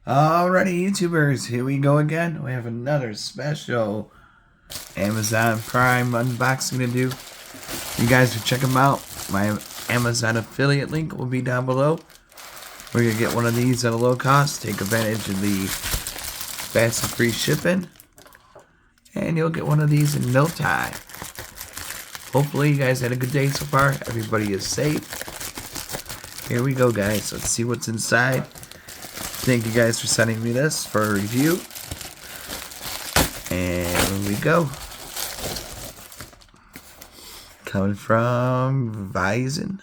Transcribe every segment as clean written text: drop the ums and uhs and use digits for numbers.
Alrighty, YouTubers, here we go again. We have another special Amazon Prime unboxing to do. You guys can check them out. My Amazon affiliate link will be down below. We're going to get one of these at a low cost. Take advantage of the fast and free shipping. And you'll get one of these in no time. Hopefully you guys had a good day so far. Everybody is safe. Here we go, guys. Let's see what's inside. Thank you guys for sending me this for a review. And here we go. Coming from VIISAN.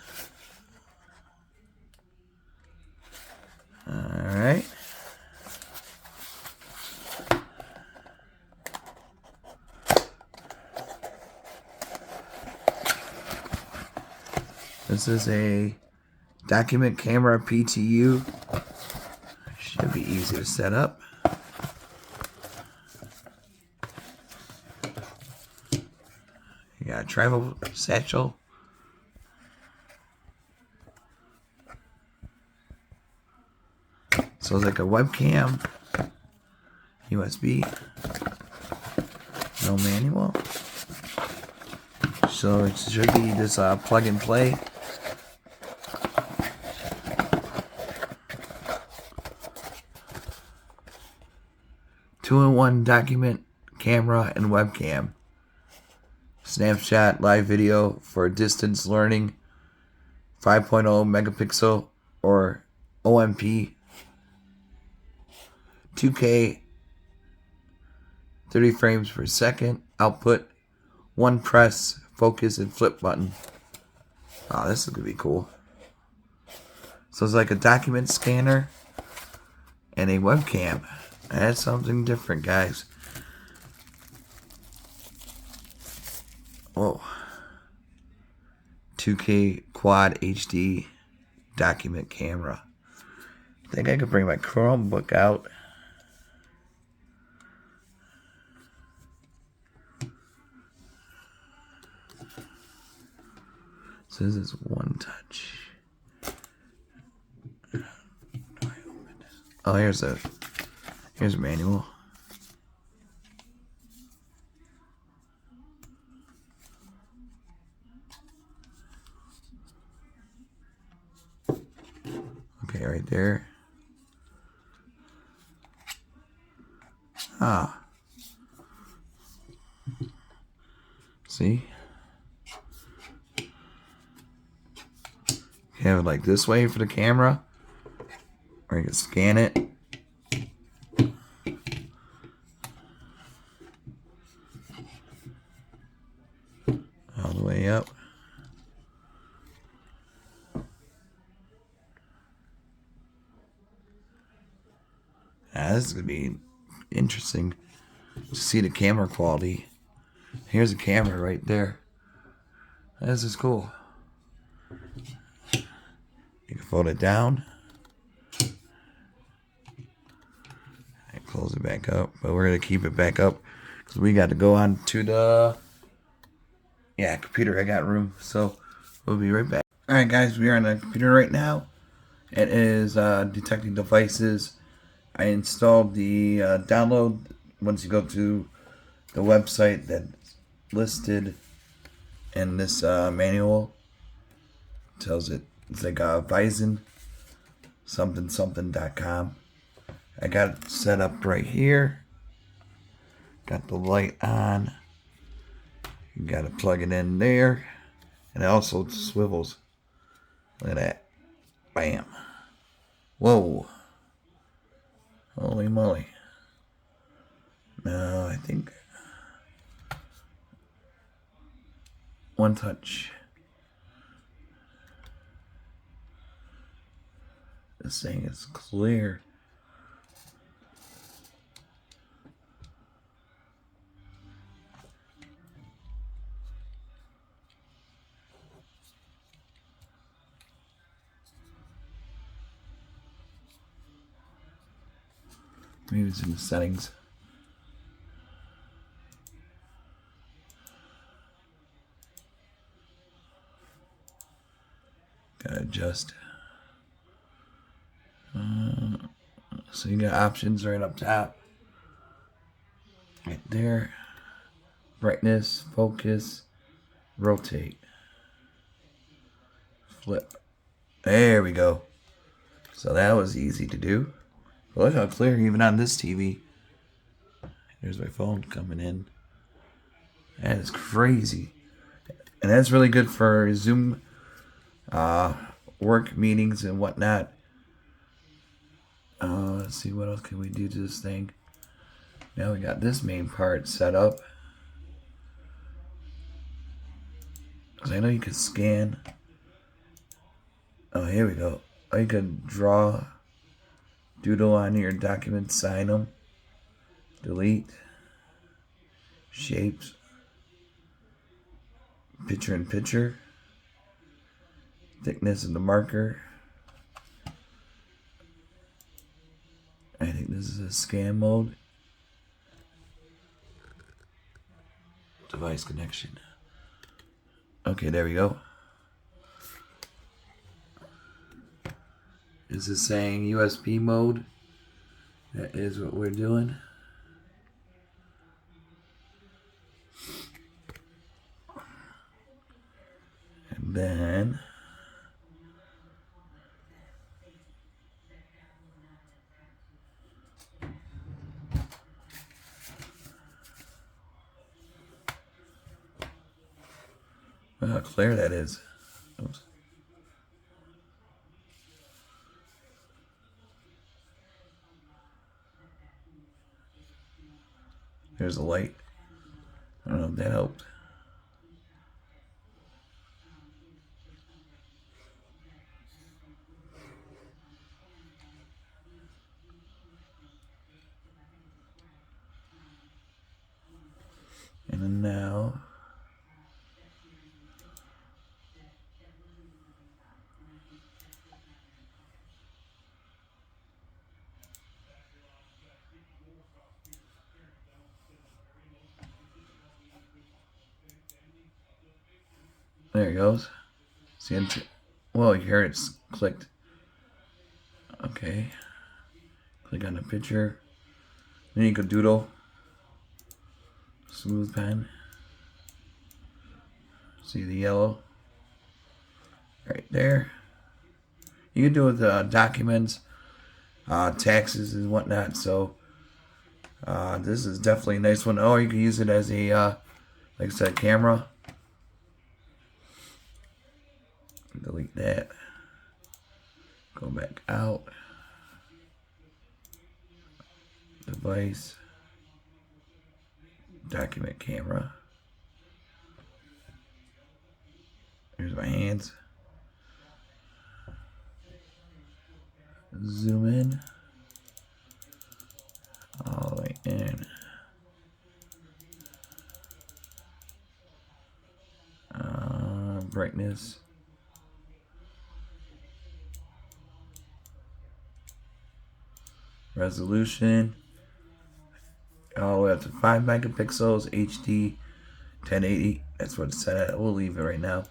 Alright. This is a document camera PTU. Should be easy to set up. You got a travel satchel. So it's like a webcam, USB, no manual. So it should be this plug and play. Two-in-one document, camera, and webcam. Snapshot live video for distance learning. 5.0 megapixel or OMP. 2K. 30 frames per second. Output. One press, focus, and flip button. Oh, this is going to be cool. So it's like a document scanner and a webcam. That's something different, guys. Whoa. 2K Quad HD document camera. I think I could bring my Chromebook out. So this is one touch. Oh, here's a manual. Okay, right there. Ah. See? You have it like this way for the camera, or you can scan it. All the way up. This is going to be interesting to see the camera quality. Here's a camera right there. This is cool. You can fold it down and close it back up, but we're going to keep it back up because we got to go on to the computer. I got room, so we'll be right back. Alright guys, we are on the computer right now. It is detecting devices. I installed the download. Once you go to the website that's listed in this manual, tells it it's like VIISAN something.com. I got it set up right here. Got the light on. You got to plug it in there, and it also swivels. Look at that. Bam. Whoa. Holy moly. No, I think one touch. This thing is clear. Maybe it's in the settings. Gotta adjust. So you got options right up top. Right there. Brightness, focus, rotate, flip. There we go. So that was easy to do. Look how clear even on this TV. There's my phone coming in. That is crazy. And that's really good for Zoom work meetings and whatnot. Let's see, what else can we do to this thing? Now we got this main part set up. So I know you can scan. Oh, here we go. Oh, you can draw, doodle on your documents, sign them, delete, shapes, picture in picture, thickness of the marker. I think this is a scan mode. Device connection. Okay, there we go. This is saying USB mode. That is what we're doing. And then look how clear that is. Oops. There's a light. I don't know if that helped. And then now there it goes. See, well, you hear it's clicked. Okay. Click on the picture. Then you can doodle. Smooth pen. See the yellow? Right there. You can do it with documents, taxes and whatnot. So this is definitely a nice one. Oh, you can use it as a, like I said, camera. Delete that. Go back out. Device. Document camera. Here's my hands. Zoom in. All the way in. Brightness. Resolution. All the way up to 5 megapixels. HD 1080. That's what it's set at. We'll leave it right now.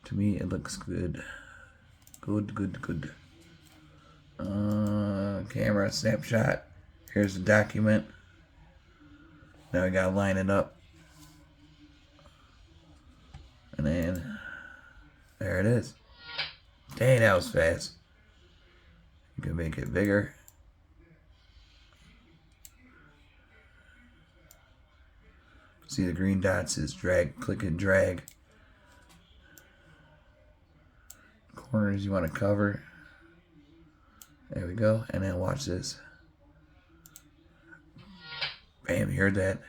To me, it looks good. Good. Camera snapshot. Here's the document. Now we gotta line it up. And then there it is. Dang, that was fast. You can make it bigger. See the green dots is drag, click and drag. Corners you want to cover. There we go. And then watch this. Bam, you heard that?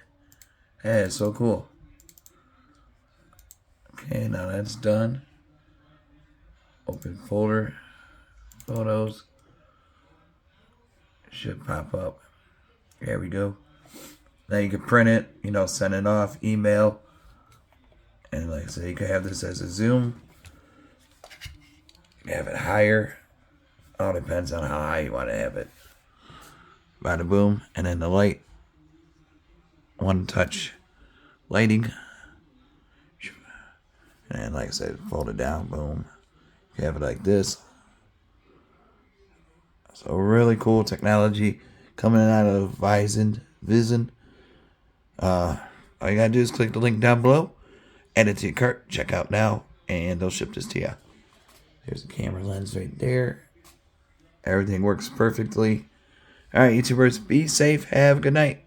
That is so cool. Okay, now that's done. Open folder. Photos. Should pop up. There we go. Now you can print it, you know, send it off, email. And like I said, you can have this as a Zoom. You can have it higher. All depends on how high you want to have it. Bada boom. And then the light. One touch lighting. And like I said, fold it down. Boom. You have it like this. So really cool technology coming out of VIISAN. All you gotta do is click the link down below, add it to your cart, check out now, and they'll ship this to you. There's the camera lens right there. Everything works perfectly. All right, YouTubers, be safe. Have a good night.